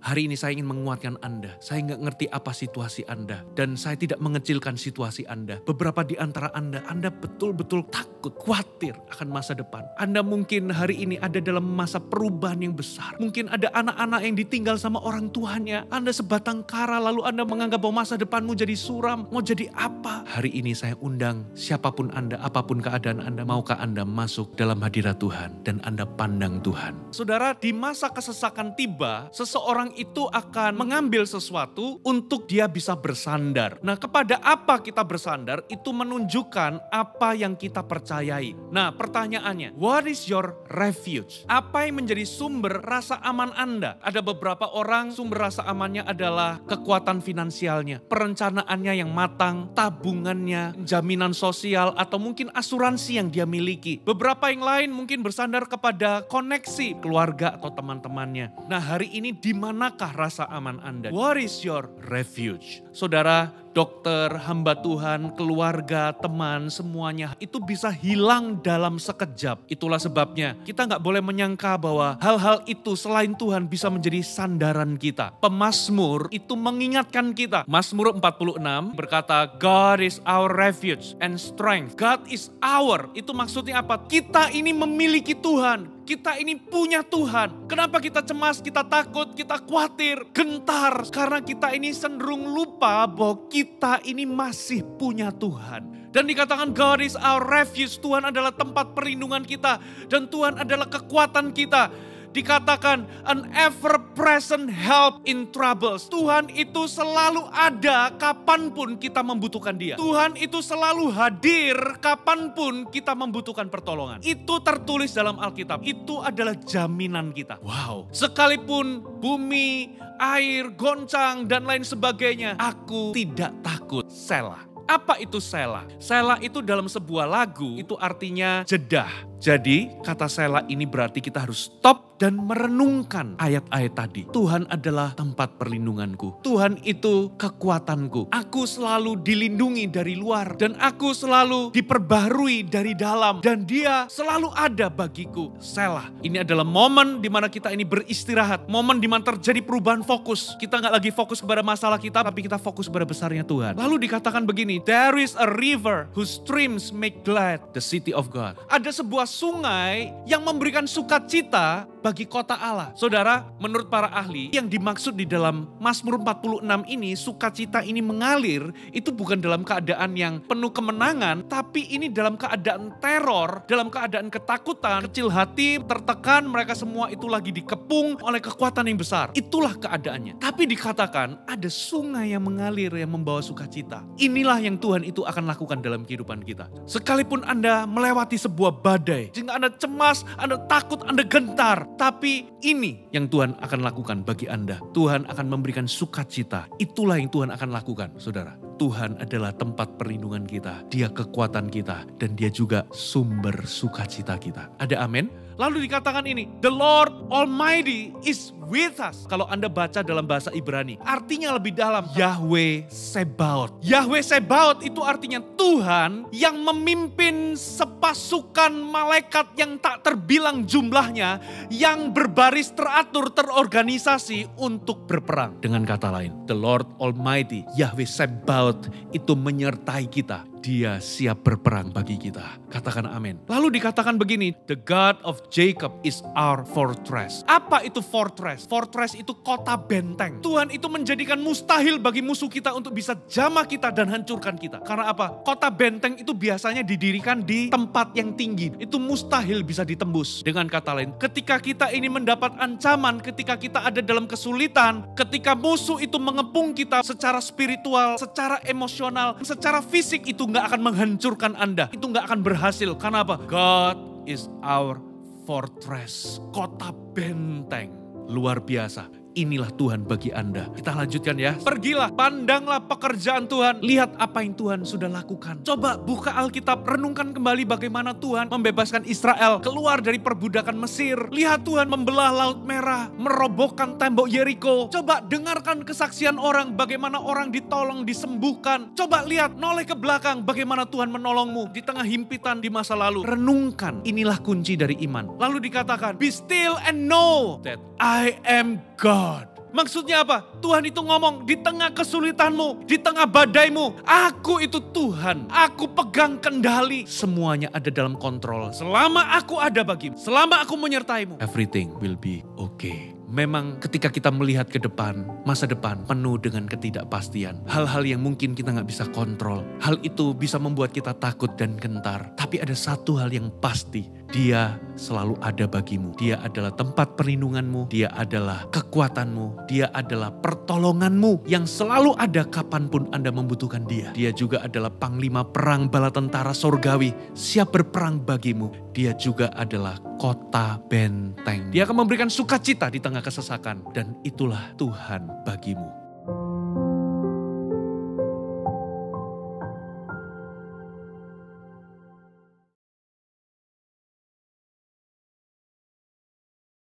Hari ini saya ingin menguatkan Anda. Saya nggak ngerti apa situasi Anda. Dan saya tidak mengecilkan situasi Anda. Beberapa di antara Anda betul-betul takut, khawatir akan masa depan. Anda mungkin hari ini ada dalam masa perubahan yang besar. Mungkin ada anak-anak yang ditinggal sama orang tuanya. Anda sebatang kara lalu Anda menganggap bahwa masa depanmu jadi suram. Mau jadi apa? Hari ini saya undang siapapun Anda, apapun keadaan Anda, maukah Anda masuk dalam hadirat Tuhan dan Anda pandang Tuhan. Saudara, di masa kesesakan tiba, seseorang itu akan mengambil sesuatu untuk dia bisa bersandar. Nah, kepada apa kita bersandar itu menunjukkan apa yang kita percayai. Nah, pertanyaannya, what is your refuge? Apa yang menjadi sumber rasa aman Anda? Ada beberapa orang sumber rasa amannya adalah kekuatan finansialnya, perencanaannya yang matang, tabungannya, jaminan sosial, atau mungkin asuransi yang dia miliki. Beberapa yang lain mungkin bersandar kepada koneksi keluarga atau teman-temannya. Nah, hari ini di manakah rasa aman Anda? What is your refuge? Saudara, dokter, hamba Tuhan, keluarga, teman, semuanya itu bisa hilang dalam sekejap. Itulah sebabnya kita nggak boleh menyangka bahwa hal-hal itu selain Tuhan bisa menjadi sandaran kita. Pemazmur itu mengingatkan kita. Mazmur 46 berkata, God is our refuge and strength. God is our. Itu maksudnya apa? Kita ini memiliki Tuhan. Kita ini punya Tuhan. Kenapa kita cemas, kita takut, kita khawatir, gentar? Karena kita ini cenderung lupa bahwa kita ini masih punya Tuhan. Dan dikatakan God is our refuge. Tuhan adalah tempat perlindungan kita. Dan Tuhan adalah kekuatan kita. Dikatakan an ever-present help in troubles. Tuhan itu selalu ada kapanpun kita membutuhkan dia. Tuhan itu selalu hadir kapanpun kita membutuhkan pertolongan. Itu tertulis dalam Alkitab. Itu adalah jaminan kita. Wow. Sekalipun bumi, air, goncang, dan lain sebagainya, aku tidak takut. Selah. Apa itu Selah? Selah itu dalam sebuah lagu itu artinya jeda. Jadi kata Selah ini berarti kita harus stop dan merenungkan ayat-ayat tadi. Tuhan adalah tempat perlindunganku. Tuhan itu kekuatanku. Aku selalu dilindungi dari luar. Dan aku selalu diperbaharui dari dalam. Dan dia selalu ada bagiku. Selah. Ini adalah momen di mana kita ini beristirahat. Momen di mana terjadi perubahan fokus. Kita nggak lagi fokus kepada masalah kita, tapi kita fokus kepada besarnya Tuhan. Lalu dikatakan begini, there is a river whose streams make glad the city of God. Ada sebuah sungai yang memberikan sukacita bagi kota Allah. Saudara, menurut para ahli, yang dimaksud di dalam Mazmur 46 ini, sukacita ini mengalir, itu bukan dalam keadaan yang penuh kemenangan, tapi ini dalam keadaan teror, dalam keadaan ketakutan, kecil hati, tertekan, mereka semua itu lagi dikepung oleh kekuatan yang besar. Itulah keadaannya. Tapi dikatakan ada sungai yang mengalir yang membawa sukacita. Inilah yang Tuhan itu akan lakukan dalam kehidupan kita. Sekalipun Anda melewati sebuah badai, jika Anda cemas, Anda takut, Anda gentar, tapi ini yang Tuhan akan lakukan bagi Anda. Tuhan akan memberikan sukacita. Itulah yang Tuhan akan lakukan, saudara. Tuhan adalah tempat perlindungan kita. Dia kekuatan kita. Dan dia juga sumber sukacita kita. Ada amin? Lalu dikatakan ini, the Lord Almighty is with us. Kalau Anda baca dalam bahasa Ibrani, artinya lebih dalam, Yahweh Sebaot. Yahweh Sebaot itu artinya Tuhan yang memimpin sepasukan malaikat yang tak terbilang jumlahnya, yang berbaris teratur, terorganisasi untuk berperang. Dengan kata lain, the Lord Almighty, Yahweh Sebaot itu menyertai kita. Dia siap berperang bagi kita. Katakan amin. Lalu dikatakan begini, the God of Jacob is our fortress. Apa itu fortress? Fortress itu kota benteng. Tuhan itu menjadikan mustahil bagi musuh kita untuk bisa jamah kita dan hancurkan kita. Karena apa? Kota benteng itu biasanya didirikan di tempat yang tinggi. Itu mustahil bisa ditembus. Dengan kata lain, ketika kita ini mendapat ancaman, ketika kita ada dalam kesulitan, ketika musuh itu mengepung kita secara spiritual, secara emosional, secara fisik, itu nggak akan menghancurkan Anda. Itu nggak akan berhasil. Karena apa? God is our fortress. Kota benteng. Luar biasa. Inilah Tuhan bagi Anda. Kita lanjutkan ya. Pergilah, pandanglah pekerjaan Tuhan. Lihat apa yang Tuhan sudah lakukan. Coba buka Alkitab, renungkan kembali bagaimana Tuhan membebaskan Israel keluar dari perbudakan Mesir. Lihat Tuhan membelah Laut Merah, merobohkan tembok Yeriko. Coba dengarkan kesaksian orang, bagaimana orang ditolong, disembuhkan. Coba lihat, noleh ke belakang, bagaimana Tuhan menolongmu di tengah himpitan di masa lalu. Renungkan, inilah kunci dari iman. Lalu dikatakan, be still and know that I am God. Maksudnya apa? Tuhan itu ngomong di tengah kesulitanmu, di tengah badaimu, aku itu Tuhan. Aku pegang kendali. Semuanya ada dalam kontrol. Selama aku ada bagimu, selama aku menyertaimu, everything will be okay. Memang ketika kita melihat ke depan, masa depan penuh dengan ketidakpastian. Hal-hal yang mungkin kita nggak bisa kontrol. Hal itu bisa membuat kita takut dan gentar. Tapi ada satu hal yang pasti, Dia selalu ada bagimu. Dia adalah tempat perlindunganmu, Dia adalah kekuatanmu, Dia adalah pertolonganmu yang selalu ada kapanpun Anda membutuhkan Dia. Dia juga adalah panglima perang bala tentara sorgawi, siap berperang bagimu. Dia juga adalah kota benteng. Dia akan memberikan sukacita di tengah kesesakan, dan itulah Tuhan bagimu.